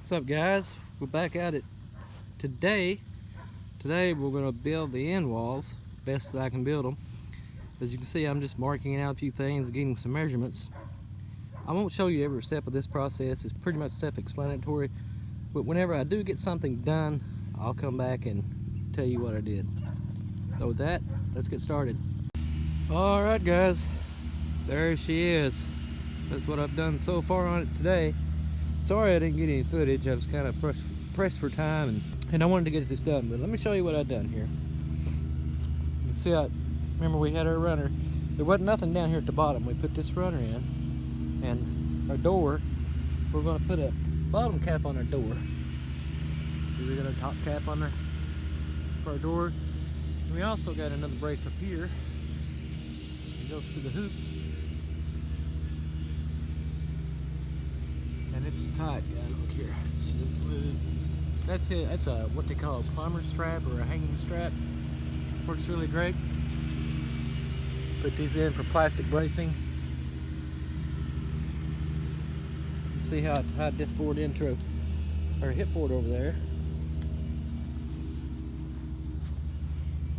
What's up, guys? We're back at it today. Today we're going to build the end walls best that I can build them. As you can see, I'm just marking out a few things, getting some measurements. I won't show you every step of this process. It's pretty much self-explanatory, but whenever I do get something done, I'll come back and tell you what I did. So with that, let's get started. All right, guys, there she is. That's what I've done so far on it today. Sorry I didn't get any footage. I was kind of pressed for time and I wanted to get this done, but let me show you what I've done here. You can see, remember we had our runner. There wasn't nothing down here at the bottom. We put this runner in, and our door, we're going to put a bottom cap on our door. See, we got our top cap on there for our door. And we also got another brace up here. It goes through the hoop. And it's tight, guys. Look here. That's it. That's a what they call a plumber strap or a hanging strap. Works really great. Put these in for plastic bracing. You see how I tied this board into our hip board over there.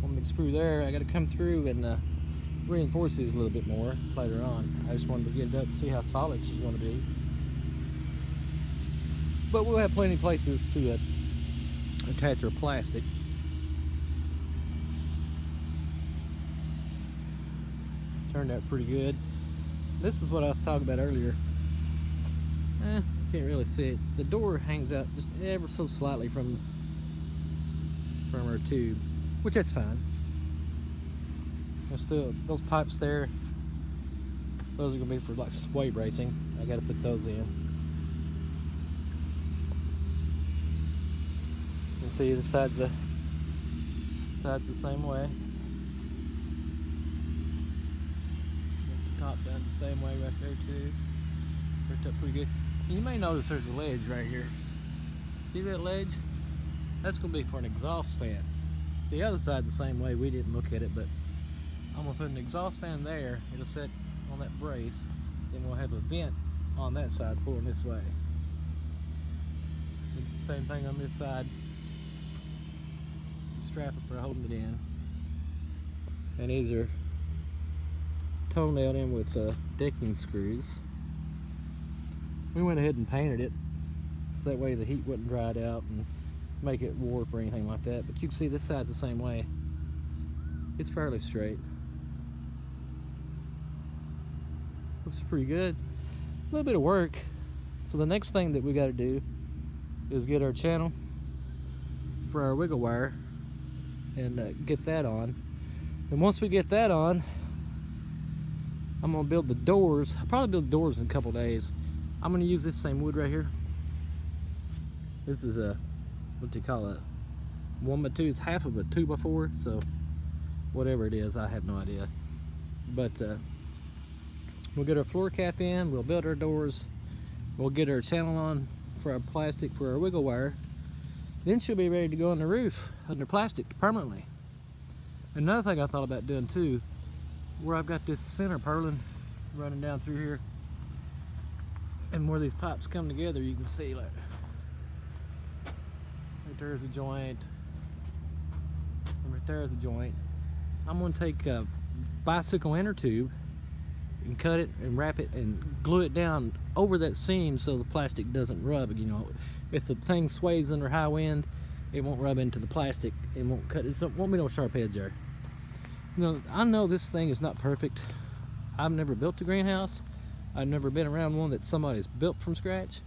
One big screw there. I got to come through and reinforce these a little bit more later on. I just wanted to get it up and see how solid she's going to be. But we'll have plenty of places to attach our plastic. Turned out pretty good. This is what I was talking about earlier. Can't really see it. The door hangs out just ever so slightly from our tube, which that's fine. There's still those pipes there. Those are gonna be for like sway bracing. I got to put those in. See, the side's the same way. The top done the same way right there too. Worked up pretty good. You may notice there's a ledge right here. See that ledge? That's gonna be for an exhaust fan. The other side's the same way. We didn't look at it, but I'm gonna put an exhaust fan there. It'll sit on that brace. Then we'll have a vent on that side pulling this way. Same thing on this side. Strap it for holding it in, and these are toenailed in with decking screws. We went ahead and painted it so that way the heat wouldn't dry it out and make it warp or anything like that. But you can see this side's the same way. It's fairly straight. Looks pretty good. A little bit of work. So the next thing that we got to do is get our channel for our wiggle wire and get that on. And once we get that on, I'm gonna build the doors. I'll probably build doors in a couple days. I'm gonna use this same wood right here. This is a, what do you call it? 1x2, it's half of a 2x4, so whatever it is, I have no idea. But we'll get our floor cap in, we'll build our doors, we'll get our channel on for our plastic for our wiggle wire. Then she'll be ready to go on the roof under plastic permanently. Another thing I thought about doing too, where I've got this center purlin running down through here, and where these pipes come together, you can see like right there's a joint, and right there's a joint. I'm going to take a bicycle inner tube and cut it and wrap it and glue it down over that seam so the plastic doesn't rub. You know, if the thing sways under high wind, it won't rub into the plastic. It won't cut. It won't be no sharp edge there. You know, I know this thing is not perfect. I've never built a greenhouse. I've never been around one that somebody's built from scratch.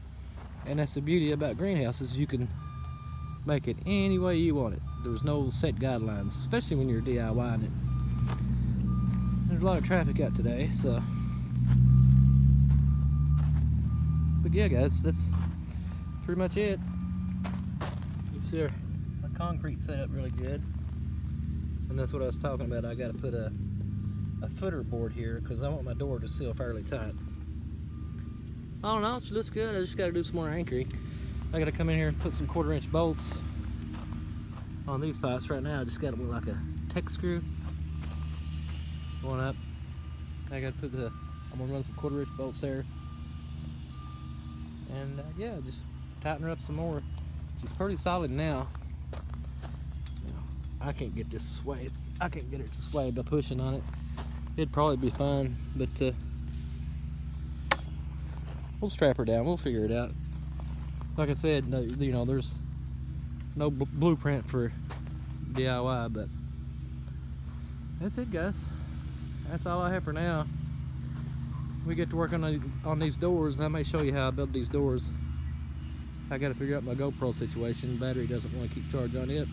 And that's the beauty about greenhouses. You can make it any way you want it. There's no set guidelines, especially when you're DIYing it. There's a lot of traffic out today, so. But yeah, guys, that's pretty much it. You see my concrete set up really good, and that's what I was talking about. I got to put a footer board here because I want my door to seal fairly tight. I don't know, it looks good. I just got to do some more anchoring. I got to come in here and put some 1/4-inch bolts on these pipes. Right now I just got them with like a Tex screw going up. I got to put I'm gonna run some 1/4-inch bolts there. And yeah, just tighten her up some more. She's pretty solid now. I can't get this to sway. I can't get it to sway by pushing on it. It'd probably be fine, but we'll strap her down. We'll figure it out. Like I said, no, you know, there's no blueprint for DIY, but that's it, guys. That's all I have for now. We get to work on these doors. I may show you how I built these doors. I got to figure out my GoPro situation. Battery doesn't want to keep charge on it.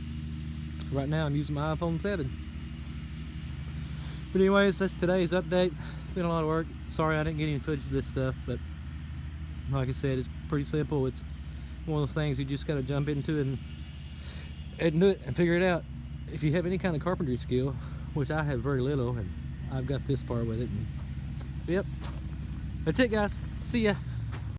Right now I'm using my iPhone 7. But anyways, that's today's update. It's been a lot of work. Sorry I didn't get any footage of this stuff, but like I said, it's pretty simple. It's one of those things you just got to jump into and do it and figure it out. If you have any kind of carpentry skill, which I have very little, and I've got this far with it. And, yep. That's it, guys. See ya.